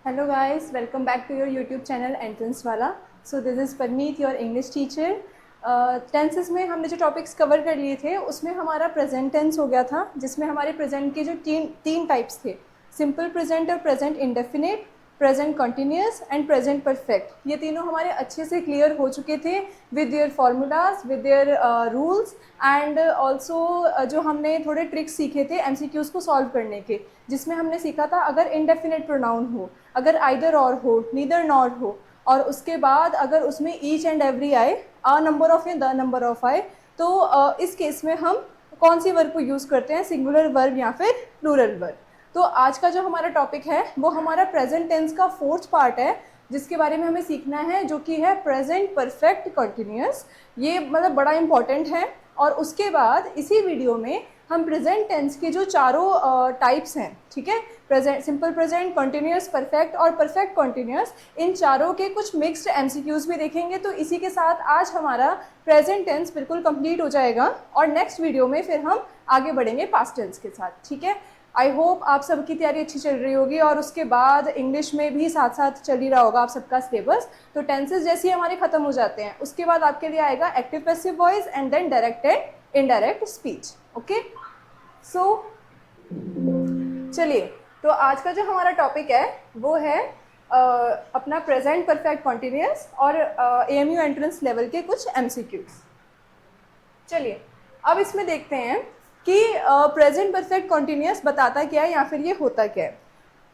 Hello guys, welcome back to your YouTube channel Entrance वाला. So this is Parneet, your English teacher. Tenses में हमने जो topics cover कर लिए थे उसमें हमारा प्रेजेंट टेंस हो गया था, जिसमें हमारे प्रेजेंट के जो तीन टाइप्स थे, सिंपल प्रेजेंट और present indefinite, present continuous and present perfect. ये तीनों हमारे अच्छे से क्लियर हो चुके थे with their formulas, with their rules and also जो हमने थोड़े ट्रिक्स सीखे थे एमसीक्यूज़ को सॉल्व करने के, जिसमें हमने सीखा था अगर इनडेफिनेट प्रोनाउन हो, अगर आइदर और हो, नीदर नॉर हो, और उसके बाद अगर उसमें ईच एंड एवरी आए, अ नंबर ऑफ या द नंबर ऑफ आए, तो इस केस में हम कौन सी वर्ब को यूज़ करते हैं, सिंगुलर वर्ब या फिर प्लूरल वर्ब. तो आज का जो हमारा टॉपिक है वो हमारा प्रेजेंट टेंस का फोर्थ पार्ट है, जिसके बारे में हमें सीखना है, जो कि है प्रेजेंट परफेक्ट कंटिन्यूअस. ये मतलब बड़ा इंपॉर्टेंट है. और उसके बाद इसी वीडियो में हम प्रेजेंट टेंस के जो चारों टाइप्स हैं, ठीक है, present, simple present, continuous, perfect और परफेक्ट कंटिन्यूअस, इन चारों के कुछ मिक्स्ड एमसीक्यूज़ भी देखेंगे. तो इसी के साथ आज हमारा प्रेजेंट टेंस बिल्कुल कंप्लीट हो जाएगा और नेक्स्ट वीडियो में फिर हम आगे बढ़ेंगे पास्ट टेंस के साथ. ठीक है, आई होप आप सबकी तैयारी अच्छी चल रही होगी और उसके बाद इंग्लिश में भी साथ साथ चल ही रहा होगा आप सबका सिलेबस. तो टेंसेस जैसे ही हमारे खत्म हो जाते हैं उसके बाद आपके लिए आएगा active passive voice and then direct and indirect speech. Okay, so चलिए, तो आज का जो हमारा टॉपिक है वो है अपना प्रेजेंट परफेक्ट कंटिन्यूअस और एएमयू एंट्रेंस लेवल के कुछ एमसीक्यूज. चलिए अब इसमें देखते हैं कि प्रेजेंट परफेक्ट कंटिन्यूअस बताता क्या है या फिर ये होता क्या है.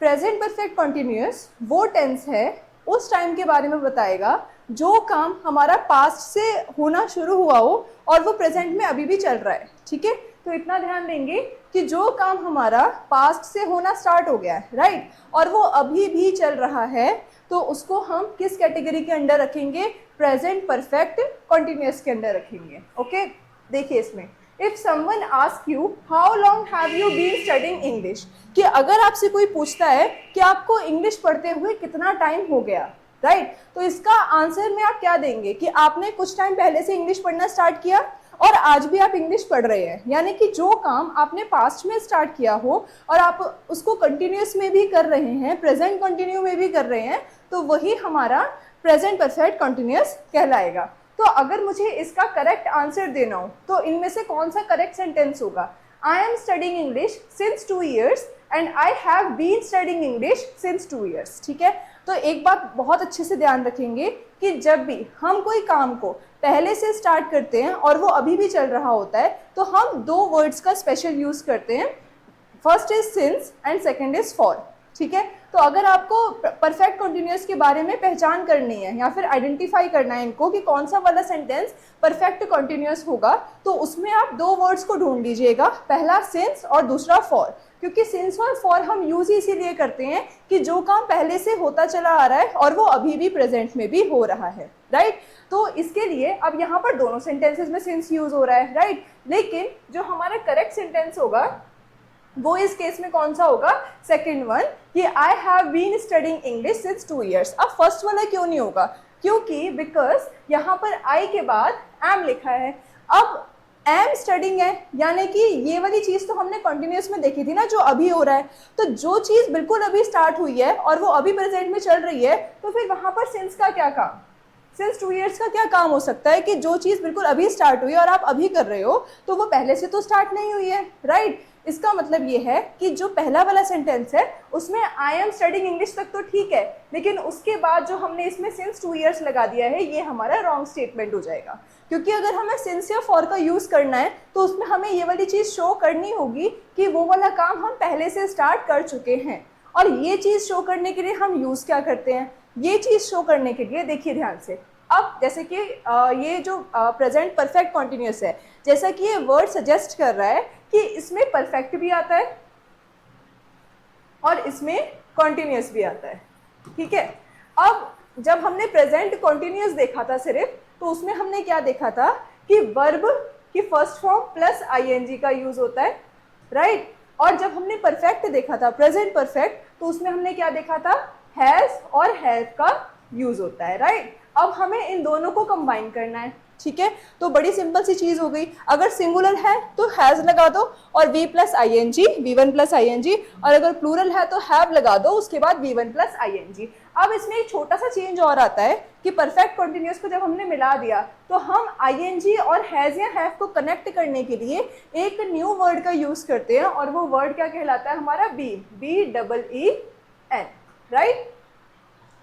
प्रेजेंट परफेक्ट कंटिन्यूअस वो टेंस है, उस टाइम के बारे में बताएगा जो काम हमारा पास्ट से होना शुरू हुआ हो और वो प्रेजेंट में अभी भी चल रहा है. ठीक है, तो इतना ध्यान देंगे कि जो काम हमारा पास्ट से होना स्टार्ट हो गया है, राइट, और वो अभी भी चल रहा है, तो उसको हम किस कैटेगरी के अंडर रखेंगे, प्रेजेंट परफेक्ट कंटिन्यूअस के अंडर रखेंगे. ओके, देखिए इसमें if someone ask you how long have you been studying English, कि अगर आपसे कोई पूछता है कि आपको इंग्लिश पढ़ते हुए कितना टाइम हो गया, राइट, तो इसका आंसर में आप क्या देंगे कि आपने कुछ टाइम पहले से इंग्लिश पढ़ना स्टार्ट किया और आज भी आप इंग्लिश पढ़ रहे हैं. यानी कि जो काम आपने पास्ट में स्टार्ट किया हो और आप उसको कंटिन्यूअस में भी कर रहे हैं, प्रेजेंट कंटिन्यू में भी कर रहे हैं, तो वही हमारा प्रेजेंट परफेक्ट कंटिन्यूअस कहलाएगा. तो अगर मुझे इसका करेक्ट आंसर देना हो तो इनमें से कौन सा करेक्ट सेंटेंस होगा, I am studying English since 2 years and I have been studying English since 2 years. ठीक है, तो एक बात बहुत अच्छे से ध्यान रखेंगे कि जब भी हम कोई काम को पहले से स्टार्ट करते हैं और वो अभी भी चल रहा होता है, तो हम दो वर्ड्स का स्पेशल यूज़ करते हैं. First is since and second is for. ठीक है, तो अगर आपको परफेक्ट कंटिन्यूअस के बारे में पहचान करनी है या फिर आइडेंटिफाई करना है इनको कि कौन सा वाला सेंटेंस परफेक्ट कंटिन्यूअस होगा, तो उसमें आप दो वर्ड्स को ढूंढ लीजिएगा, पहला सिंस और दूसरा फॉर. क्योंकि सिंस और फॉर हम यूज इसीलिए करते हैं कि जो काम पहले से होता चला आ रहा है और वो अभी भी प्रेजेंट में भी हो रहा है, राइट. तो इसके लिए अब यहाँ पर दोनों सेंटेंसेस में सिंस यूज हो रहा है, राइट, लेकिन जो हमारा करेक्ट सेंटेंस होगा वो इस केस में कौन सा होगा, सेकेंड वन, कि I have been studying English since 2 years. अब फर्स्ट वाला क्यों नहीं होगा, क्योंकि बिकॉज यहाँ पर आई के बाद एम लिखा है. अब एम स्टडिंग है, यानी कि ये वाली चीज़ तो हमने कंटिन्यूअस में देखी थी ना, जो अभी हो रहा है. तो जो चीज़ बिल्कुल अभी स्टार्ट हुई है और वो अभी प्रेजेंट में चल रही है, तो फिर वहाँ पर सिंस का क्या काम, सिंस 2 years का क्या काम हो सकता है कि जो चीज़ बिल्कुल अभी स्टार्ट हुई है और आप अभी कर रहे हो, तो वो पहले से तो स्टार्ट नहीं हुई है, राइट. इसका मतलब ये है कि जो पहला वाला सेंटेंस है उसमें आई एम स्टडिंग इंग्लिश तक तो ठीक है, लेकिन उसके बाद जो हमने इसमें सिंस 2 years लगा दिया है, ये हमारा रॉन्ग स्टेटमेंट हो जाएगा. क्योंकि अगर हमें सिंस या फॉर का यूज़ करना है तो उसमें हमें ये वाली चीज़ शो करनी होगी कि वो वाला काम हम पहले से स्टार्ट कर चुके हैं. और ये चीज़ शो करने के लिए हम यूज़ क्या करते हैं, ये चीज़ शो करने के लिए देखिए ध्यान से. अब जैसे कि ये जो प्रेजेंट परफेक्ट कंटिन्यूअस है, जैसा कि ये वर्ड सजेस्ट कर रहा है कि इसमें परफेक्ट भी आता है और इसमें कंटिन्यूअस भी आता है. ठीक है, अब जब हमने प्रेजेंट कंटिन्यूअस देखा था सिर्फ, तो उसमें हमने क्या देखा था कि वर्ब की फर्स्ट फॉर्म प्लस आईएनजी का यूज होता है, राइट. और जब हमने परफेक्ट देखा था, प्रेजेंट परफेक्ट, तो उसमें हमने क्या देखा था, हैज और हैव का यूज होता है, राइट. अब हमें इन दोनों को कंबाइन करना है. ठीक है, तो बड़ी सिंपल सी चीज हो गई। अगर सिंगुलर है तो हैज लगा दो और V plus I N G, V one plus I N G, और अगर प्लूरल है तो हैव लगा दो, उसके बाद V one plus I N G. अब इसमें एक छोटा सा चेंज और आता है कि परफेक्ट कॉन्टिन्यूअस को जब हमने मिला दिया तो हम आई एन जी और हैज या हैव को कनेक्ट करने के लिए एक न्यू वर्ड का यूज करते हैं, और वो वर्ड क्या कहलाता है हमारा? Been, B double E N, right.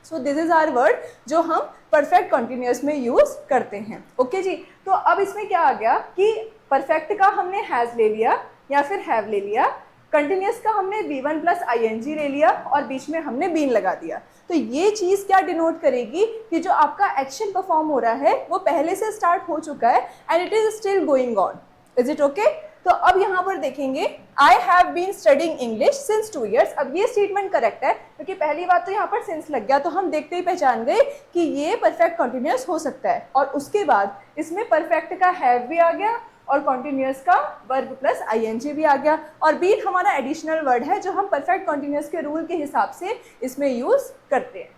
So this is our word जो हम परफेक्ट कॉन्टिन्यूअस में यूज करते हैं। ओके जी, तो अब इसमें क्या आ गया कि परफेक्ट का हमने हैज ले लिया या फिर हैव ले लिया, कंटिन्यूअस का हमने V one plus I N G ले लिया और बीच में हमने बीन लगा दिया। तो ये चीज क्या डिनोट करेगी कि जो आपका एक्शन परफॉर्म हो रहा है वो पहले से स्टार्ट हो चुका है and it is still going on. Is it okay? तो अब यहाँ पर देखेंगे I have been studying English since 2 years। अब ये स्टेटमेंट करेक्ट है क्योंकि पहली बात तो यहाँ पर सिंस लग गया, तो हम देखते ही पहचान गए कि ये परफेक्ट कॉन्टिन्यूअस हो सकता है। और उसके बाद इसमें परफेक्ट का हैव भी आ गया और कॉन्टिन्यूअस का verb plus I N G भी आ गया, और बीन हमारा एडिशनल वर्ड है जो हम परफेक्ट कॉन्टिन्यूअस के रूल के हिसाब से इसमें यूज करते हैं।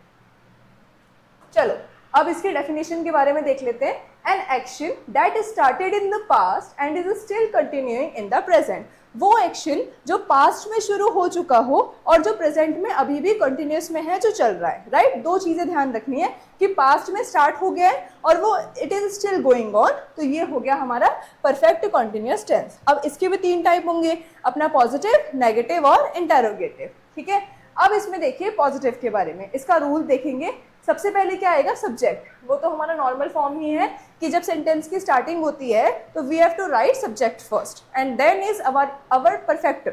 चलो अब इसकी डेफिनेशन के बारे में देख लेते हैं। An action that started in the past and is still continuing in the present. वो एक्शन जो पास्ट में शुरू हो चुका हो और जो प्रेजेंट में अभी भी कंटिन्यूअस में है, जो चल रहा है, राइट। दो चीजें ध्यान रखनी है कि पास्ट में स्टार्ट हो गया है और वो it is still going on, तो ये हो गया हमारा परफेक्ट कॉन्टिन्यूअस टेंस। अब इसके भी 3 टाइप होंगे, अपना पॉजिटिव, नेगेटिव और इंटेरोगेटिव, ठीक है। अब इसमें देखिए पॉजिटिव के बारे में, इसका रूल देखेंगे। सबसे पहले क्या आएगा? सब्जेक्ट। वो तो हमारा नॉर्मल फॉर्म ही है कि जब सेंटेंस की स्टार्टिंग होती है तो we have to write subject first and then is our perfect,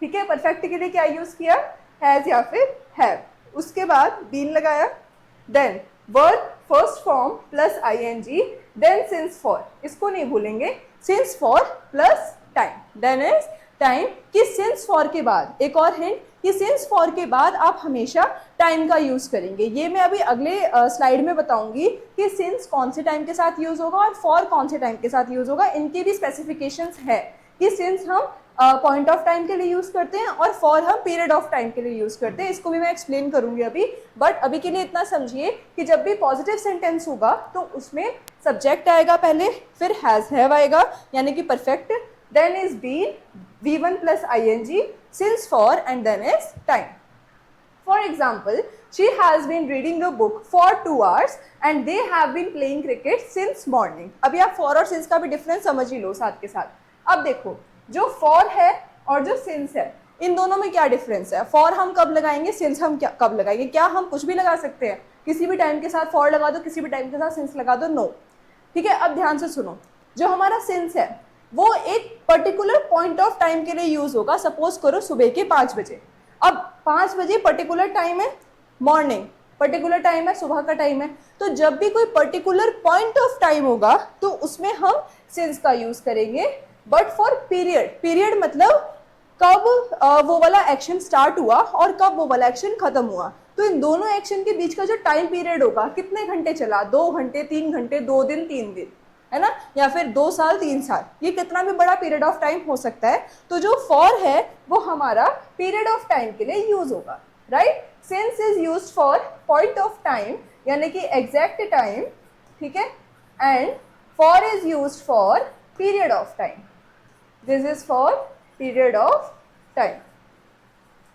ठीक है। परफेक्ट के लिए क्या यूज किया? हैज या फिर हैव। उसके बाद बीन लगाया, then verb first form plus I N G, then since for, इसको नहीं भूलेंगे, since for plus time, then is time. कि सिंस फॉर के बाद एक और हिंट कि सिंस फॉर के बाद आप हमेशा टाइम का यूज करेंगे। ये मैं अभी अगले स्लाइड में बताऊंगी कि सिंस कौन से टाइम के साथ यूज होगा और फॉर कौन से टाइम के साथ यूज होगा। इनकी भी स्पेसिफिकेशंस है कि सिंस हम पॉइंट ऑफ टाइम के लिए यूज करते हैं और फॉर हम पीरियड ऑफ टाइम के लिए यूज करते हैं। इसको भी मैं एक्सप्लेन करूंगी अभी, बट अभी के लिए इतना समझिए कि जब भी पॉजिटिव सेंटेंस होगा तो उसमें सब्जेक्ट आएगा पहले, फिर हैज हैव आएगा यानी कि perfect, then is been, V1 plus ing, since for and then is time. For example, she has been reading a book for 2 hours and they have been playing cricket since morning. अभी आप for और since का भी difference समझ ही लो साथ के साथ। अब देखो जो for है और जो since है, इन दोनों में क्या डिफरेंस है? for हम कब लगाएंगे, since हम कब लगाएंगे? क्या हम कुछ भी लगा सकते हैं? किसी भी टाइम के साथ for लगा दो, किसी भी टाइम के साथ since लगा दो, नो। ठीक है, अब ध्यान से सुनो, जो हमारा since है वो एक पर्टिकुलर पॉइंट ऑफ टाइम के लिए यूज होगा। सपोज करो सुबह के 5 बजे। अब 5 बजे पर्टिकुलर टाइम है, मॉर्निंग पर्टिकुलर टाइम है, सुबह का टाइम है। तो जब भी कोई पर्टिकुलर पॉइंट ऑफ टाइम होगा तो उसमें हम सिंस का यूज करेंगे। बट फॉर पीरियड, पीरियड मतलब कब वो वाला एक्शन स्टार्ट हुआ और कब वो वाला एक्शन खत्म हुआ। तो इन दोनों एक्शन के बीच का जो टाइम पीरियड होगा, कितने घंटे चला, 2 घंटे, 3 घंटे, 2 दिन, 3 दिन, है ना, या फिर 2 साल, 3 साल, ये कितना भी बड़ा पीरियड ऑफ टाइम हो सकता है। तो जो फॉर है वो हमारा पीरियड ऑफ टाइम के लिए यूज होगा, right. Since is used for point of time यानी कि एग्जैक्ट टाइम, ठीक है, and for is used for period of time. This is for period of time.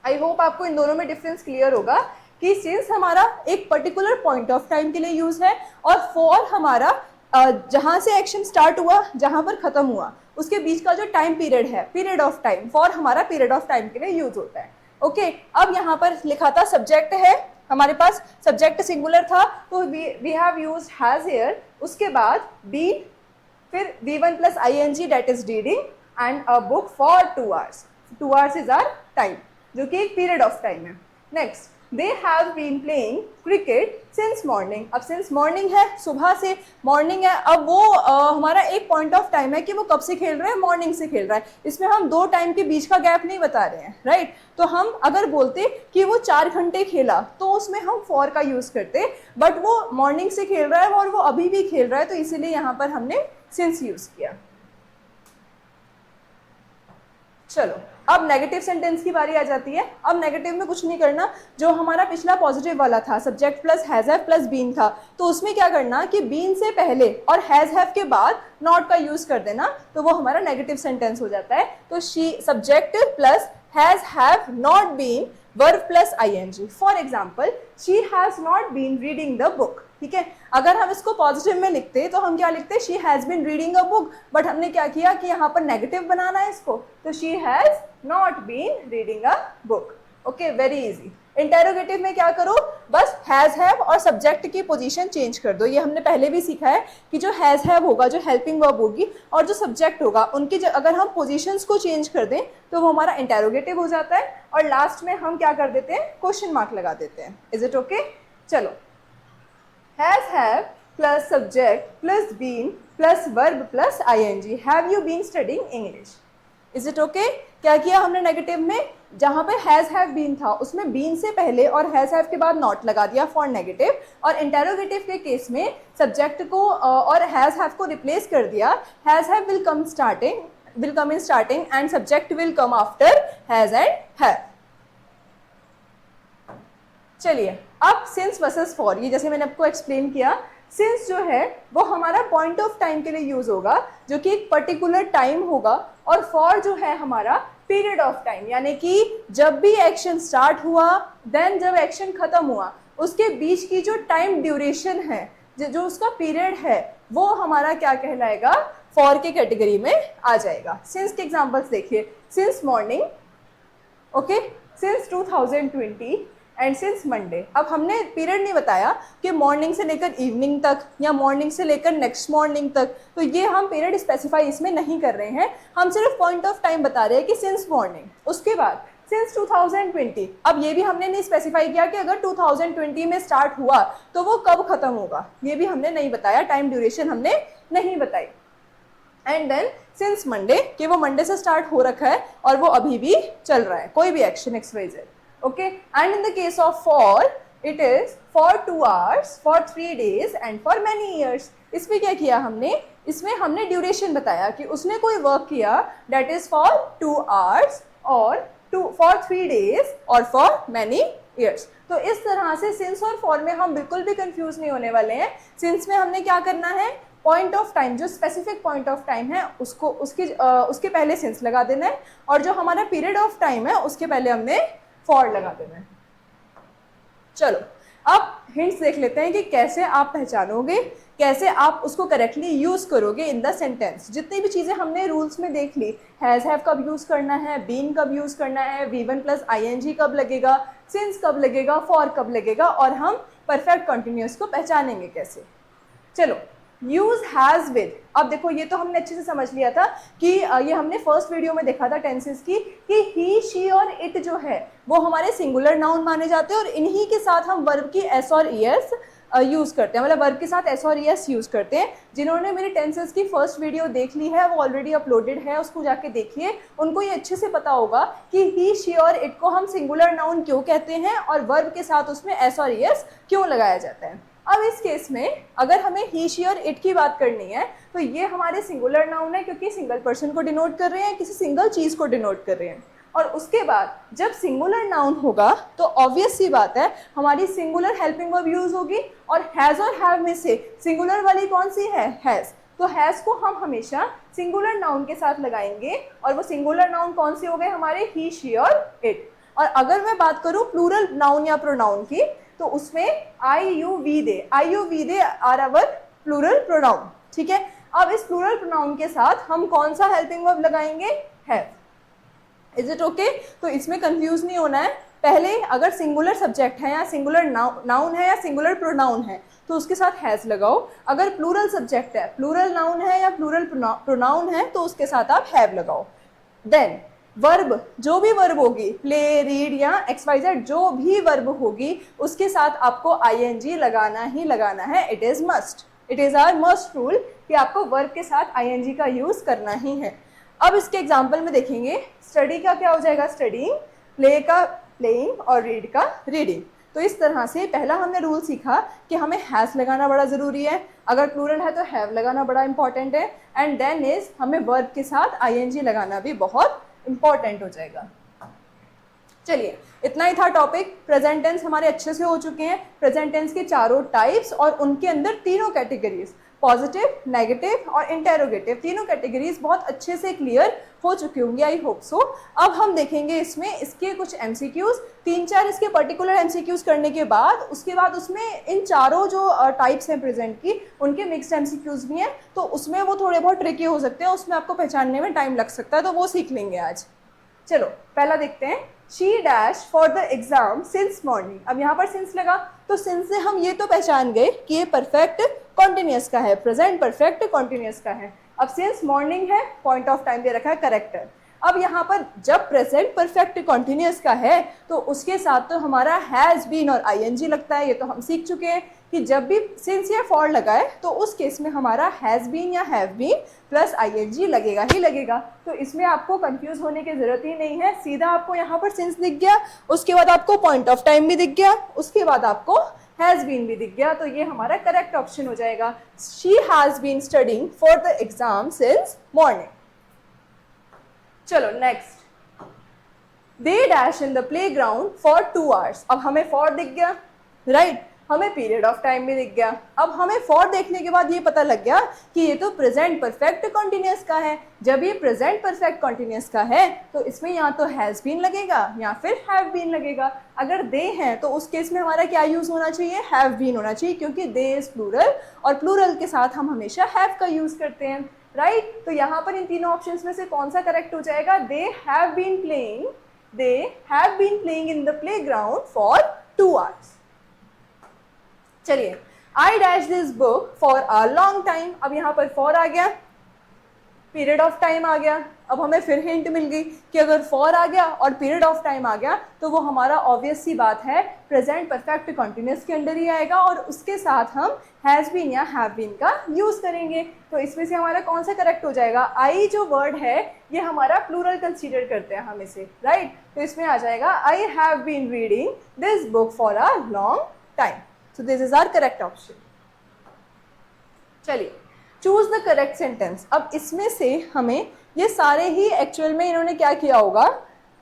I hope आपको इन दोनों में डिफरेंस क्लियर होगा कि सिंस हमारा एक पर्टिकुलर पॉइंट ऑफ टाइम के लिए यूज है और फॉर हमारा जहाँ से एक्शन स्टार्ट हुआ, जहाँ पर खत्म हुआ, उसके बीच का जो टाइम पीरियड है, पीरियड ऑफ टाइम, फॉर हमारा पीरियड ऑफ टाइम के लिए यूज होता है। ओके, अब यहाँ पर लिखा था सब्जेक्ट है, हमारे पास सब्जेक्ट सिंगुलर था तो we have used has here. उसके बाद बीन, फिर V1 plus ing that is reading and a book for 2 hours. 2 hours is our time, जो कि एक पीरियड ऑफ टाइम है। Next, they have been playing cricket since morning. अब since morning है, सुबह से मॉर्निंग है। अब वो हमारा एक पॉइंट ऑफ टाइम है कि वो कब से खेल रहे हैं, मॉर्निंग से खेल रहा है। इसमें हम 2 टाइम के बीच का गैप नहीं बता रहे हैं, राइट। तो हम अगर बोलते कि वो 4 घंटे खेला तो उसमें हम फॉर का यूज करते, बट वो मॉर्निंग से खेल रहा है और वो अभी भी खेल रहा है, तो इसीलिए यहाँ पर हमने सिंस यूज किया। चलो अब नेगेटिव सेंटेंस की बारी आ जाती है। अब नेगेटिव में कुछ नहीं करना, जो हमारा पिछला पॉजिटिव वाला था subject plus has have plus been था, तो उसमें क्या करना कि बीन से पहले और हैज हैव के बाद नॉट का यूज कर देना, तो वो हमारा नेगेटिव सेंटेंस हो जाता है। तो she subject plus has have not been verb plus I N G. For example she has not been reading the book. ठीक है, अगर हम इसको पॉजिटिव में लिखते तो हम क्या लिखते, she has been reading a book, but हमने क्या किया कि यहाँ पर नेगेटिव बनाना है इसको, तो she has not been reading a book. Okay, very easy. Interrogative में क्या करो, बस हैज हैव और सब्जेक्ट की पोजीशन चेंज कर दो। ये हमने पहले भी सीखा है कि जो हैज हैव होगा, जो हेल्पिंग वर्ब होगी, और जो सब्जेक्ट होगा, उनकी अगर हम पोजीशंस को चेंज कर दें तो वो हमारा इंटेरोगेटिव हो जाता है, और लास्ट में हम क्या कर देते हैं, क्वेश्चन मार्क लगा देते हैं। Is it okay? चलो, has have plus subject plus been plus verb plus ING, have you been studying English. Is it okay? क्या किया हमने नेगेटिव में, जहां पे हैज हैव बीन था उसमें बीन से पहले और हैज हैव के बाद नॉट लगा दिया फॉर नेगेटिव, और इंटेरोगेटिव के केस में सब्जेक्ट को और हैज हैव को रिप्लेस कर दिया, has have will come in starting and subject will come after has and have. चलिए अब सिंस वर्सेस फॉर, ये जैसे मैंने आपको एक्सप्लेन किया, सिंस जो है वो हमारा पॉइंट ऑफ टाइम के लिए यूज होगा, जो कि एक पर्टिकुलर टाइम होगा, और फॉर जो है हमारा पीरियड ऑफ टाइम, यानी कि जब भी एक्शन स्टार्ट हुआ देन जब एक्शन खत्म हुआ उसके बीच की जो टाइम ड्यूरेशन है, जो उसका पीरियड है, वो हमारा क्या कहलाएगा, फॉर के कैटेगरी में आ जाएगा। सिंस के एग्जांपल्स देखिए, since morning, okay, since 2020 and since Monday. अब हमने पीरियड नहीं बताया कि मॉर्निंग से लेकर इवनिंग तक या मॉर्निंग से लेकर नेक्स्ट मॉर्निंग तक, तो ये हम पीरियड स्पेसिफाई इसमें नहीं कर रहे हैं, हम सिर्फ पॉइंट ऑफ टाइम बता रहे हैं कि सिंस मॉर्निंग, उसके बाद सिंस 2020। अब ये भी हमने नहीं स्पेसिफाई किया कि अगर 2020 में स्टार्ट हुआ तो वो कब खत्म होगा, ये भी हमने नहीं बताया, टाइम ड्यूरेशन हमने नहीं बताई। एंड देन सिंस मंडे, कि वो मंडे से स्टार्ट हो रखा है और वो अभी भी चल रहा है, कोई भी action XYZ। Okay, and in the case of for, it is for 2 hours, for 3 days and for many years। इसमें क्या किया हमने, इसमें हमने ड्यूरेशन बताया कि उसने कोई वर्क किया that is for 2 hours और for 3 days और for many years। तो इस तरह से सिंस और फॉर में हम बिल्कुल भी कंफ्यूज नहीं होने वाले हैं। सिंस में हमने क्या करना है, पॉइंट ऑफ टाइम, जो स्पेसिफिक पॉइंट ऑफ टाइम है उसको उसके पहले सिंस लगा देना है, और जो हमारा पीरियड ऑफ टाइम है उसके पहले हमने फॉर लगा देना है। चलो अब हिंट्स देख लेते हैं कि कैसे आप पहचानोगे, कैसे आप उसको करेक्टली यूज करोगे इन द सेंटेंस। जितनी भी चीजें हमने रूल्स में देख ली, हैज हैव कब यूज करना है, बीन कब यूज करना है, V1 प्लस आईएनजी कब लगेगा, सिंस कब लगेगा, फॉर कब लगेगा, और हम परफेक्ट कंटिन्यूअस को पहचानेंगे कैसे। चलो, यूज हैज विद। अब देखो ये तो हमने अच्छे से समझ लिया था कि ये हमने फर्स्ट वीडियो में देखा था टेंसेस की, कि ही, शी और इट जो है वो हमारे सिंगुलर नाउन माने जाते हैं, और इन्हीं के साथ हम वर्ब की एस और ईएस यूज करते हैं, मतलब वर्ब के साथ एस और ईएस यूज करते हैं। जिन्होंने मेरे टेंसेस की फर्स्ट वीडियो देख ली है वो ऑलरेडी अपलोडेड है, उसको जाके देखिए, उनको ये अच्छे से पता होगा कि ही, शी और इट को हम सिंगुलर नाउन क्यों कहते हैं और वर्ब के साथ उसमें एस और ईएस क्यों लगाया जाता है। अब इस केस में अगर हमें ही, शी और इट की बात करनी है तो ये हमारे सिंगुलर नाउन है, क्योंकि सिंगल पर्सन को डिनोट कर रहे हैं, किसी सिंगल चीज को डिनोट कर रहे हैं। और उसके बाद जब सिंगुलर नाउन होगा तो ऑब्वियस सी बात है हमारी सिंगुलर हेल्पिंग वर्ब यूज होगी, और हैज और हैव में से सिंगुलर वाली कौन सी है, हैज। तो हैज को हम हमेशा सिंगुलर नाउन के साथ लगाएंगे, और वो सिंगुलर नाउन कौन से हो गए हमारे, ही, शी और इट। और अगर मैं बात करूं प्लूरल नाउन या प्रोनाउन की, तो उसमें I you we they are our plural pronoun. ठीक है, अब इस प्लूरल प्रोनाउन के साथ हम कौन सा हेल्पिंग वर्ब लगाएंगे, हैव। Is it okay? तो इसमें कंफ्यूज नहीं होना है। पहले अगर सिंगुलर सब्जेक्ट है या सिंगुलर नाउन है या सिंगुलर प्रोनाउन है तो उसके साथ हैज लगाओ। अगर प्लूरल सब्जेक्ट है, प्लूरल नाउन है या प्लूरल प्रोनाउन है तो उसके साथ आप हैव लगाओ। देन वर्ब, जो भी वर्ब होगी, प्ले, रीड या XYZ, जो भी वर्ब होगी उसके साथ आपको ING लगाना ही लगाना है। It is must, it is our must rule कि आपको वर्ब के साथ ING का यूज करना ही है। अब इसके एग्जाम्पल में देखेंगे, स्टडी का क्या हो जाएगा, स्टडीइंग, प्ले का प्लेइंग और रीड का रीडिंग। तो इस तरह से पहला हमने रूल सीखा कि हमें हैज लगाना बड़ा ज़रूरी है, अगर प्लूरल है तो हैव लगाना बड़ा इंपॉर्टेंट है, एंड देन इज हमें वर्ब के साथ ING लगाना भी बहुत इंपॉर्टेंट हो जाएगा। चलिए इतना ही था टॉपिक। प्रेजेंट टेंस हमारे अच्छे से हो चुके हैं। प्रेजेंट टेंस के चारों टाइप्स और उनके अंदर तीनों कैटेगरीज, पॉजिटिव, नेगेटिव और इंटेरोगेटिव, तीनों कैटेगरीज बहुत अच्छे से क्लियर हो चुकी होंगी, आई होप सो। अब हम देखेंगे इसमें इसके कुछ एमसीक्यूज, 3-4 इसके पर्टिकुलर एमसीक्यूज करने के बाद उसके बाद उसमें इन चारों जो टाइप्स हैं प्रेजेंट की, उनके मिक्स्ड एमसीक्यूज भी हैं, तो उसमें वो थोड़े बहुत ट्रिकी हो सकते हैं, उसमें आपको पहचानने में टाइम लग सकता है, तो वो सीख लेंगे आज। चलो पहला देखते हैं। She dash for the exam since morning। अब यहाँ पर since लगा, तो since से हम ये तो पहचान गए कि ये परफेक्ट कॉन्टिन्यूस का है, प्रेजेंट परफेक्ट कॉन्टिन्यूस का है। अब since morning है, पॉइंट ऑफ टाइम दे रखा है करेक्टर। अब यहाँ पर जब प्रेजेंट परफेक्ट कॉन्टिन्यूस का है तो उसके साथ तो हमारा हैज़ बीन और आईएनजी लगता है, ये तो हम सीख चुके हैं कि जब भी सिंस या फॉर लगाए तो उस केस में हमारा हैज़ बीन या हैव बीन प्लस आईएनजी लगेगा ही लगेगा। तो इसमें आपको कंफ्यूज होने की ज़रूरत ही नहीं है, सीधा आपको यहाँ पर सिंस दिख गया, उसके बाद आपको पॉइंट ऑफ टाइम भी दिख गया, उसके बाद आपको हैज़ बीन भी दिख गया, तो ये हमारा करेक्ट ऑप्शन हो जाएगा। She has been studying for the exam since morning. चलो next. They dash in the playground for 2 hours। अब हमें फॉर दिख गया, राइट, हमें पीरियड ऑफ टाइम भी दिख गया। अब हमें फॉर देखने के बाद ये पता लग गया कि ये तो प्रेजेंट परफेक्ट कॉन्टिन्यूस का है। जब ये प्रेजेंट परफेक्ट कॉन्टिन्यूस का है तो इसमें या तो हैज़ बीन लगेगा या फिर हैव बीन लगेगा। अगर दे हैं तो उस केस में हमारा क्या यूज़ होना चाहिए, हैव बीन होना चाहिए, क्योंकि दे इज़ प्लूरल और प्लूरल के साथ हम हमेशा हैव का यूज़ करते हैं, राइट। तो यहाँ पर इन तीनों ऑप्शंस में से कौन सा करेक्ट हो जाएगा, they have been playing in the playground for 2 hours। चलिए, I dash this book for a long time. अब यहाँ पर फॉर आ गया, पीरियड ऑफ टाइम आ गया। अब हमें फिर हिंट मिल गई कि अगर फॉर आ गया और पीरियड ऑफ टाइम आ गया तो वो हमारा ऑब्वियस सी बात है प्रेजेंट परफेक्ट कॉन्टिन्यूस के अंडर ही आएगा और उसके साथ हम हैज़ बीन या हैव बीन का यूज़ करेंगे। तो इसमें से हमारा कौन सा करेक्ट हो जाएगा, आई जो वर्ड है ये हमारा प्लूरल कंसीडर करते हैं हम इसे, राइट। तो इसमें आ जाएगा I have been reading this book for a long time. So this is our correct option. चलिए, चूज द करेक्ट सेंटेंस। अब इसमें से हमें ये सारे ही एक्चुअल में इन्होंने क्या किया होगा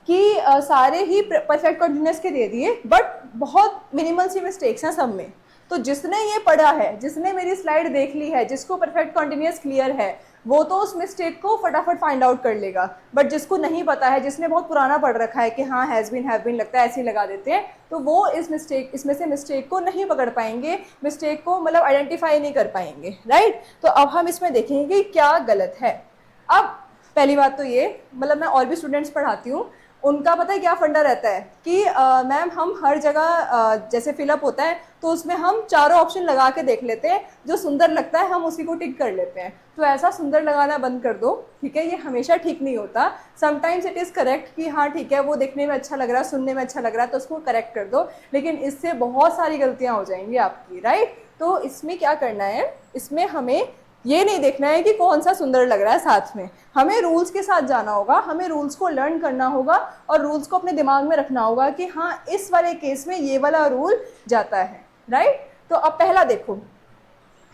कि सारे ही परफेक्ट कॉन्टिन्यूस के दे दिए, बट बहुत मिनिमल सी मिस्टेक्स हैं सब में। तो जिसने ये पढ़ा है, जिसने मेरी स्लाइड देख ली है, जिसको परफेक्ट कॉन्टिन्यूस क्लियर है, वो तो उस मिस्टेक को फटाफट फाइंड आउट कर लेगा। बट जिसको नहीं पता है, जिसने बहुत पुराना पढ़ रखा है कि हाँ हैज़ बीन हैव बीन लगता है ऐसे ही लगा देते हैं, तो वो इसमें से मिस्टेक को नहीं पकड़ पाएंगे, मिस्टेक को मतलब आइडेंटिफाई नहीं कर पाएंगे, राइट। तो अब हम इसमें देखेंगे कि क्या गलत है। अब पहली बात तो ये, मतलब मैं और भी स्टूडेंट्स पढ़ाती हूँ, उनका पता है क्या फंडा रहता है कि मैम हम हर जगह जैसे फिलअप होता है तो उसमें हम चारों ऑप्शन लगा के देख लेते हैं, जो सुंदर लगता है हम उसी को टिक कर लेते हैं। तो ऐसा सुंदर लगाना बंद कर दो, ठीक है, ये हमेशा ठीक नहीं होता। समटाइम्स इट इज़ करेक्ट कि हाँ ठीक है वो देखने में अच्छा लग रहा है, सुनने में अच्छा लग रहा है, तो उसको करेक्ट कर दो, लेकिन इससे बहुत सारी गलतियाँ हो जाएंगी आपकी, राइट। तो इसमें क्या करना है, इसमें हमें ये नहीं देखना है कि कौन सा सुंदर लग रहा है, साथ में हमें रूल्स के साथ जाना होगा, हमें रूल्स को लर्न करना होगा और रूल्स को अपने दिमाग में रखना होगा कि हाँ इस वाले केस में ये वाला रूल जाता है, राइट। तो अब पहला देखो,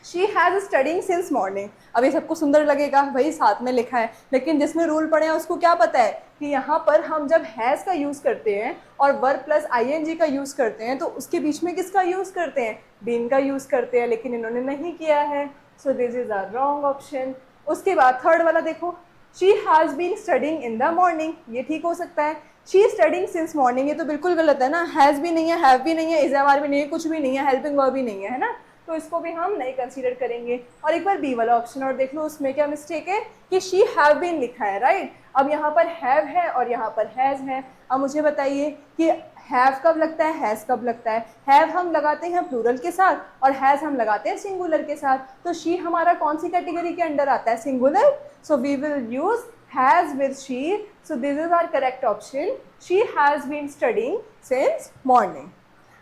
she has studying since morning. अब ये सबको सुंदर लगेगा, भाई साथ में लिखा है, लेकिन जिसने रूल पढ़े हैं उसको क्या पता है कि यहाँ पर हम जब हैज़ का यूज़ करते हैं और वर्ब प्लस आईएनजी का यूज़ करते हैं तो उसके बीच में किसका यूज़ करते हैं, बीन का यूज़ करते हैं, लेकिन इन्होंने नहीं किया है। So this is our wrong option. उसके बाद थर्ड वाला देखो, she has been studying in the morning, ये ठीक हो सकता है। शी स्टडिंग सिंस मॉर्निंग, ये तो बिल्कुल गलत है ना, हैज़ भी नहीं है, हैव भी नहीं है, इज एम आर भी नहीं है, कुछ भी नहीं है, हेल्पिंग वर्ब भी नहीं है ना, तो इसको भी हम नहीं कंसीडर करेंगे। और एक बार बी वाला ऑप्शन और देख लो, उसमें क्या मिस्टेक है कि शी हैव बीन लिखा है, राइट। अब यहाँ पर हैव है और यहाँ पर हैज़ है। अब मुझे बताइए कि हैव कब लगता है, हैज़ कब लगता है। हैव हम लगाते हैं प्लूरल के साथ और हैज़ हम लगाते हैं सिंगुलर के साथ। तो शी हमारा कौन सी कैटेगरी के अंडर आता है, singular. So we will use has with she. So this is our correct option, she has been studying since morning.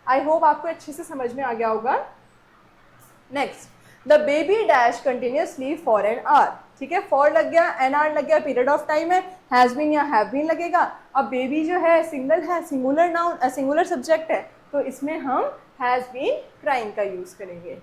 I hope आपको अच्छे से समझ में आ गया होगा। Next, the baby dash continuously for an hour, ठीक है, फॉर लग गया, एन आवर लग गया, पीरियड ऑफ टाइम है, हैज़ बीन या हैव बीन लगेगा। अब बेबी जो है सिंगल है, सिंगुलर नाउन, सिंगुलर सब्जेक्ट है, तो इसमें हम हैज़ बीन क्राइंग का यूज़ करेंगे।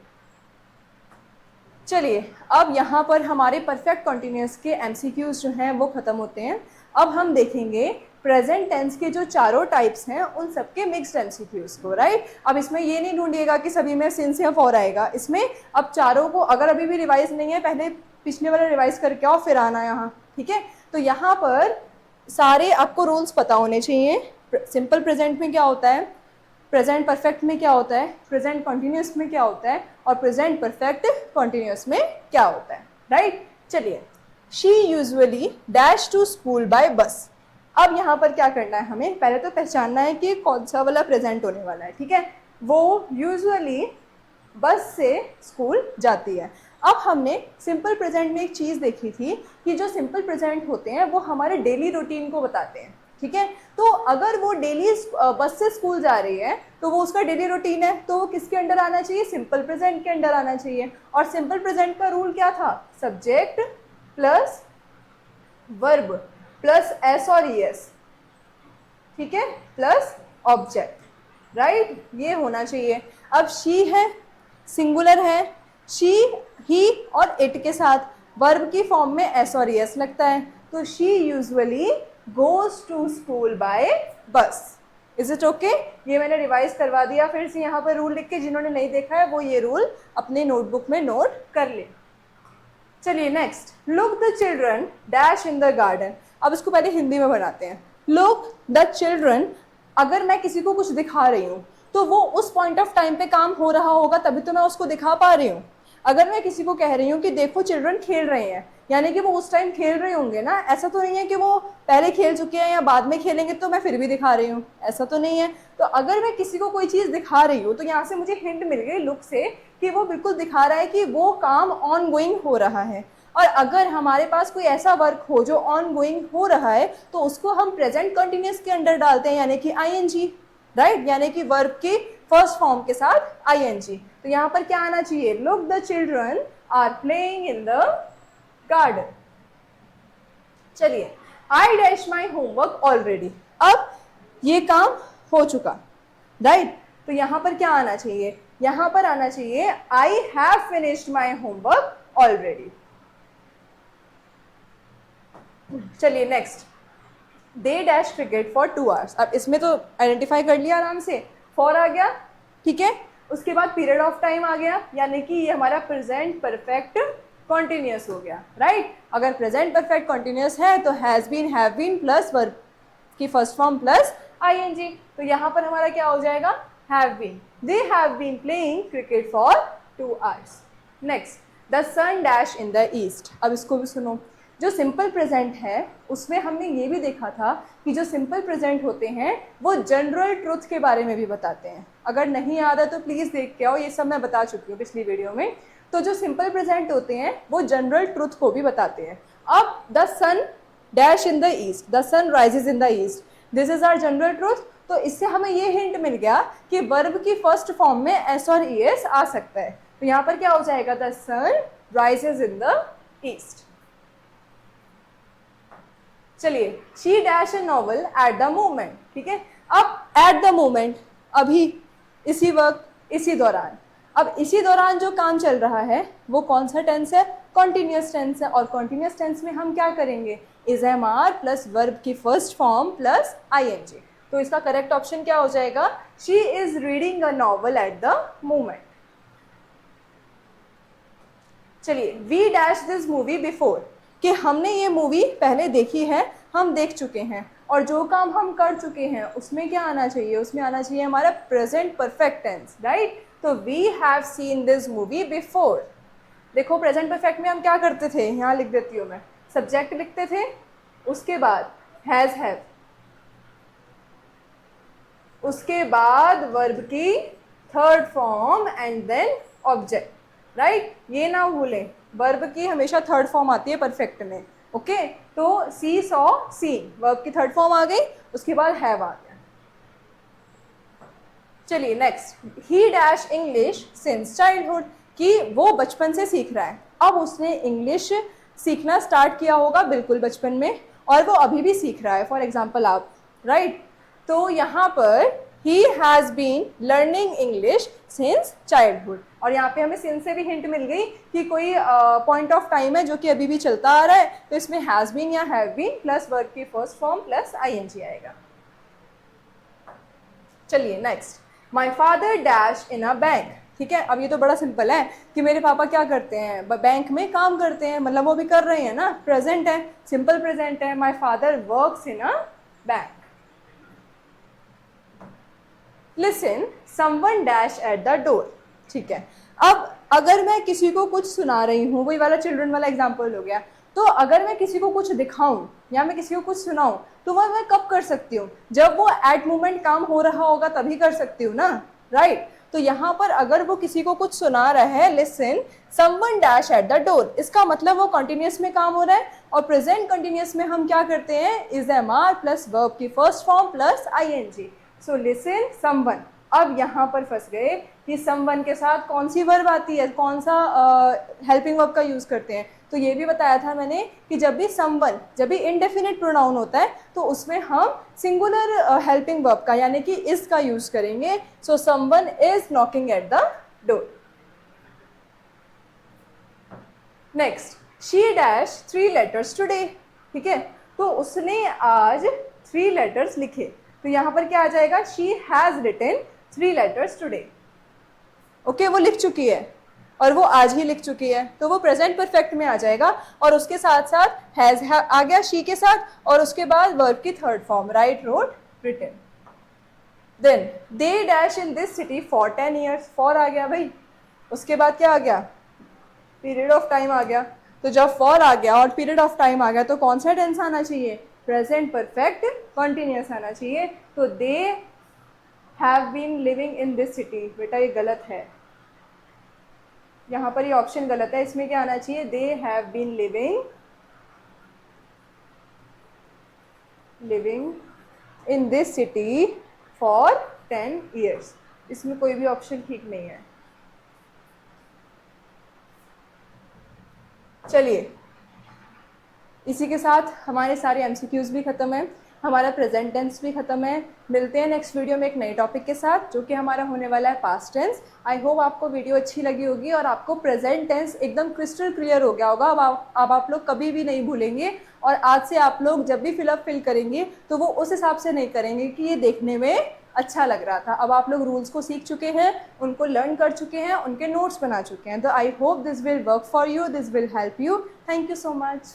चलिए, अब यहाँ पर हमारे परफेक्ट कॉन्टिन्यूस के एमसीक्यूज जो हैं वो ख़त्म होते हैं। अब हम देखेंगे प्रेजेंट टेंस के जो चारों टाइप्स हैं उन सबके मिक्स्ड एमसीक्यूज को, राइट। अब इसमें ये नहीं ढूंढिएगा कि सभी में सिंस या फॉर आएगा, इसमें अब चारों को अगर अभी भी रिवाइज नहीं है पहले पिछले वाला रिवाइज करके आओ फिर आना यहाँ, ठीक है। तो यहाँ पर सारे आपको रूल्स पता होने चाहिए। सिंपल प्रेजेंट में क्या होता है, प्रेजेंट परफेक्ट में क्या होता है, प्रेजेंट कॉन्टिन्यूस में क्या होता है और प्रेजेंट परफेक्ट कॉन्टिन्यूस में क्या होता है, राइट। चलिए, she usually dash to school by bus. अब यहाँ पर क्या करना है, हमें पहले तो पहचानना है कि कौन सा वाला प्रेजेंट होने वाला है, ठीक है। वो यूजुअली बस से स्कूल जाती है। अब हमने सिंपल प्रेजेंट में एक चीज़ देखी थी कि जो सिंपल प्रेजेंट होते हैं वो हमारे डेली रूटीन को बताते हैं, ठीक है। तो अगर वो डेली बस से स्कूल जा रही है तो वो उसका डेली रूटीन है, तो वो किसके अंडर आना चाहिए, सिंपल प्रेजेंट के अंडर आना चाहिए। और सिंपल प्रेजेंट का रूल क्या था, subject plus verb plus S और ईएस, ठीक है, प्लस ऑब्जेक्ट, राइट, ये होना चाहिए। अब शी है, सिंगुलर है, शी ही और इट के साथ वर्ब की फॉर्म में एस और ईएस लगता है, तो she usually goes to school by bus. Is it okay? ये मैंने रिवाइज करवा दिया फिर से यहाँ पर रूल लिख के, जिन्होंने नहीं देखा है वो ये रूल अपने नोटबुक में नोट कर ले। चलिए next, look the children dash in the garden. अब इसको पहले हिंदी में बनाते हैं। लुक द चिल्ड्रन, अगर मैं किसी को कुछ दिखा रही हूँ तो वो उस पॉइंट ऑफ टाइम पे काम हो रहा होगा तभी तो मैं उसको दिखा पा रही हूँ। अगर मैं किसी को कह रही हूँ कि देखो चिल्ड्रन खेल रहे हैं, यानी कि वो उस टाइम खेल रहे होंगे ना, ऐसा तो नहीं है कि वो पहले खेल चुके हैं या बाद में खेलेंगे तो मैं फिर भी दिखा रही हूँ, ऐसा तो नहीं है। तो अगर मैं किसी को कोई चीज़ दिखा रही हूँ तो यहाँ से मुझे हिंट मिल गई लुक से कि वो बिल्कुल दिखा रहा है कि वो काम ऑन गोइंग हो रहा है। और अगर हमारे पास कोई ऐसा वर्क हो जो ऑन गोइंग हो रहा है तो उसको हम प्रेजेंट कंटिन्यूस के अंडर डालते हैं, यानी कि आईएनजी, राइट, यानी कि वर्ब की फर्स्ट फॉर्म के साथ आईएनजी। तो यहाँ पर क्या आना चाहिए, look the children are playing in the garden. चलिए, I dash my homework already. अब ये काम हो चुका, राइट, तो यहाँ पर क्या आना चाहिए, यहाँ पर आना चाहिए I have finished my homework already. चलिए next, they dash cricket for 2 hours। अब इसमें तो आइडेंटिफाई कर लिया आराम से, फॉर आ गया, ठीक है। उसके बाद पीरियड ऑफ टाइम आ गया, यानी कि ये हमारा प्रेजेंट परफेक्ट कॉन्टिन्यूस हो गया, राइट। अगर प्रेजेंट परफेक्ट कॉन्टिन्यूस है तो has been, have been plus verb की फर्स्ट फॉर्म प्लस आईएनजी। तो यहाँ पर हमारा क्या हो जाएगा, have been, they have been playing cricket for 2 hours। Next, the sun dash in the east. अब इसको भी सुनो, जो सिंपल प्रेजेंट है उसमें हमने ये भी देखा था कि जो सिंपल प्रेजेंट होते हैं वो जनरल ट्रुथ के बारे में भी बताते हैं। अगर नहीं याद है तो प्लीज़ देख के आओ, ये सब मैं बता चुकी हूँ पिछली वीडियो में। तो जो सिंपल प्रेजेंट होते हैं वो जनरल ट्रुथ को भी बताते हैं। अब the sun dash in the east, the sun rises in the east, this is our general truth. तो इससे हमें ये हिंट मिल गया कि वर्ब की फर्स्ट फॉर्म में एस और ईएस आ सकता है। तो यहाँ पर क्या हो जाएगा, the sun rises in the east. चलिए, she dash a novel at the moment, ठीक है। अब एट द मोमेंट, अभी, इसी वक्त, इसी दौरान। अब इसी दौरान जो काम चल रहा है वो कौन सा टेंस है, कॉन्टिन्यूस टेंस है। और कॉन्टिन्यूस टेंस में हम क्या करेंगे, is am are plus verb की फर्स्ट फॉर्म प्लस आईएनजी। तो इसका करेक्ट ऑप्शन क्या हो जाएगा, she is reading a novel at the moment. चलिए, we dash this movie before, कि हमने ये मूवी पहले देखी है, हम देख चुके हैं, और जो काम हम कर चुके हैं उसमें क्या आना चाहिए, उसमें आना चाहिए हमारा प्रेजेंट परफेक्ट टेंस, राइट। तो we have seen this movie before. देखो प्रेजेंट परफेक्ट में हम क्या करते थे, यहाँ लिख देती हूँ मैं, सब्जेक्ट लिखते थे, उसके बाद हैज हैव, उसके बाद वर्ब की third form and then object, right. ये ना भूलें, वर्ब की हमेशा थर्ड फॉर्म आती है परफेक्ट में, ओके। तो सी सॉ सीन, वर्ब की थर्ड फॉर्म आ गई, उसके बाद हैव आ गया। चलिए नेक्स्ट, ही डैश इंग्लिश सिंस चाइल्डहुड, कि वो बचपन से सीख रहा है। अब उसने इंग्लिश सीखना स्टार्ट किया होगा बिल्कुल बचपन में, और वो अभी भी सीख रहा है, फॉर एग्जाम्पल आप, राइट। तो यहाँ पर ही has been learning English since childhood. और यहाँ पे हमें सिंस से भी हिंट मिल गई कि कोई पॉइंट ऑफ टाइम है जो कि अभी भी चलता आ रहा है, तो इसमें हैज़ बीन या हैव बीन प्लस वर्ब की फर्स्ट फॉर्म प्लस आईएनजी आएगा। चलिए next, my father dash in a bank. ठीक है, अब ये तो बड़ा सिंपल है कि मेरे पापा क्या करते हैं, बैंक में काम करते हैं, मतलब वो भी कर रहे हैं ना, प्रेजेंट है, सिंपल प्रेजेंट है। My father works in a bank. Listen someone dash at the door. ठीक है, अब अगर मैं किसी को कुछ सुना रही हूँ, वही वाला चिल्ड्रन वाला एग्जाम्पल हो गया, तो अगर मैं किसी को कुछ दिखाऊं या मैं किसी को कुछ सुनाऊं तो वह मैं कब कर सकती हूँ, जब वो एट मोमेंट काम हो रहा होगा तभी कर सकती हूँ ना, राइट। तो यहाँ पर अगर वो किसी को कुछ सुना रहा है, listen someone dash at the door, इसका मतलब वो कंटिन्यूस में काम हो रहा है। और प्रेजेंट कंटिन्यूस में हम क्या करते हैं, is am are plus verb की first form plus ING. So listen someone. अब यहाँ पर फंस गए कि समवन के साथ कौन सी वर्ब आती है, कौन सा हेल्पिंग वर्ब का यूज़ करते हैं। तो ये भी बताया था मैंने कि जब भी समवन, जब भी इनडेफिनिट प्रोनाउन होता है तो उसमें हम सिंगुलर हेल्पिंग वर्ब का यानी कि इज का यूज़ करेंगे। So someone is knocking at the door. Next, she dash 3 letters today. ठीक है, तो उसने आज 3 लेटर्स लिखे, तो यहाँ पर क्या आ जाएगा, she has written 3 letters today. Okay, वो लिख चुकी है और वो आज ही लिख चुकी है, तो वो प्रेजेंट परफेक्ट में आ जाएगा। और उसके साथ साथ हैज़ आ गया शी के साथ, और उसके बाद वर्ब की third form, write, wrote, written. Then they dash in this city for 10 years. For आ गया भाई, उसके बाद क्या आ गया, पीरियड ऑफ टाइम आ गया। तो जब फॉर आ गया और पीरियड ऑफ टाइम आ गया तो कौन सा टेंस आना चाहिए, प्रेजेंट परफेक्ट कंटिन्यूअस आना चाहिए। तो they have been living in this city, बेटा ये गलत है, यहाँ पर ये ऑप्शन गलत है, इसमें क्या आना चाहिए, they have been living in this city for 10 years. इसमें कोई भी ऑप्शन ठीक नहीं है। चलिए, इसी के साथ हमारे सारे एमसीक्यूज भी ख़त्म हैं, हमारा प्रेजेंट टेंस भी ख़त्म है। मिलते हैं नेक्स्ट वीडियो में एक नए टॉपिक के साथ जो कि हमारा होने वाला है पास्ट टेंस। आई होप आपको वीडियो अच्छी लगी होगी और आपको प्रेजेंट टेंस एकदम क्रिस्टल क्लियर हो गया होगा। अब आप लोग कभी भी नहीं भूलेंगे, और आज से आप लोग जब भी फिल करेंगे तो वो उस हिसाब से नहीं करेंगे कि ये देखने में अच्छा लग रहा था। अब आप लोग रूल्स को सीख चुके हैं, उनको लर्न कर चुके हैं, उनके नोट्स बना चुके हैं। तो I hope this will work for you, this will help you. Thank you so much.